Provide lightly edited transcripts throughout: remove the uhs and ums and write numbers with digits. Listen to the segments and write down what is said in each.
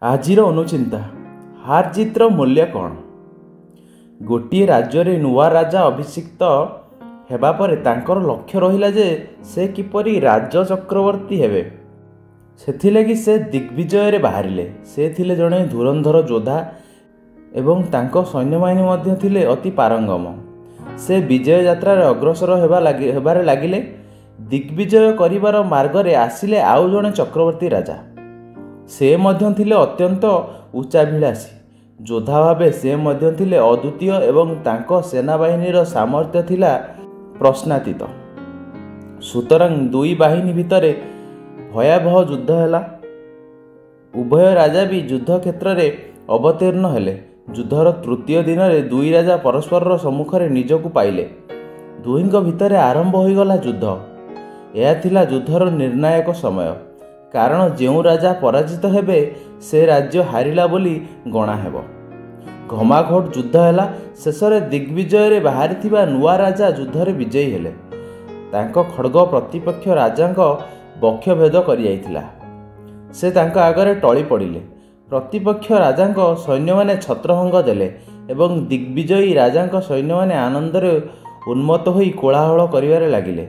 आजिर अनुचिंता हार जितर मूल्य कौन। गोटे राज्य नुआ राजा अभिषिक्त हेबा परे तांकर लक्ष्य रहिला जे से किपरि राज्य चक्रवर्ती हेबे। सेथिलागि से दिग्विजय रे बाहरिले। से थिले जणे धुरंधर योद्धा एवं तांको सैन्यबाहिनी मध्य थिले अति पारंगम। से विजय यात्रा रे अग्रसर हेबारे लागिले। दिग्विजय करिवार मार्गरे आसिले आउ जणे चक्रवर्ती राजा। से मध्य थिले अत्यंत उच्चाभिलाषी योद्धा भावे। से मध्य थिले अद्वितीय एवं तांको सेनाबाहिनीर सामर्थ्य थिला प्रश्नातीत। सुतरां दुई बाहिनी भितरे भयावह युद्ध हैला। उभय राजा भी युद्ध क्षेत्र रे अवतीर्ण हेले। युद्धर तृतीय दिन में दुई राजा परस्पर सम्मुखें निजकु पाइले। दुहींक भितरे आरंभ होईगला युद्ध। यह थिला युद्धर निर्णायक समय। कारण जो राजा पराजित हेबे से राज्य हारिला बोली गणा हेबो। घमाघोट युद्ध हैला। शेषरे दिग्विजय रे बाहरी थिबा नुआ राजा युद्धरे विजयी हेले। तांको खड्ग प्रतिपक्ष राजांक बक्षभेद करि जाइथिला। से तांको आगरे टळी पड़िले। प्रतिपक्ष राजांक सैन्य माने छत्रभंग देले एवं दिग्विजयी राजांक सैन्य माने आनंदरे उन्मत्त होई कोलाहल करिवारे लागिले।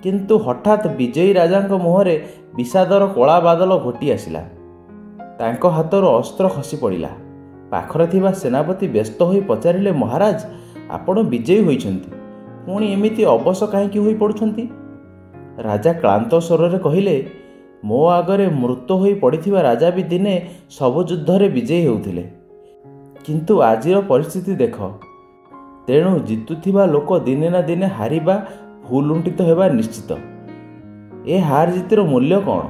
किंतु हठात विजयी राजांक मुहरे विषादर कला बादल घोटी आसिला। तांको हाथर अस्त्र खसी पड़िला। पाखरे थिबा सेनापति व्यस्त होई पचारिले, महाराज आपण विजयी होइछंती, पुणी एमिति अवश काहेकि होई पड़ुछंती। राजा क्लांत स्वरे कहिले, मो आगरे मृत होई पड़िथिबा राजा भी दिने सब युद्धरे विजयी होउथिले, किंतु आजिर परिस्थिति देख। तेणु जितुथिबा लोक दिने ना दिने हारिबा भूलुंठित हेबा निश्चित। ए हार जितर मूल्य कौन।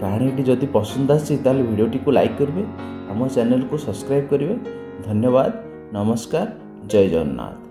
कहानी जदि पसंद आसी ताले वीडियोटी को लाइक करेंगे, आम चैनल को सब्सक्राइब करेंगे। धन्यवाद। नमस्कार। जय जगन्नाथ।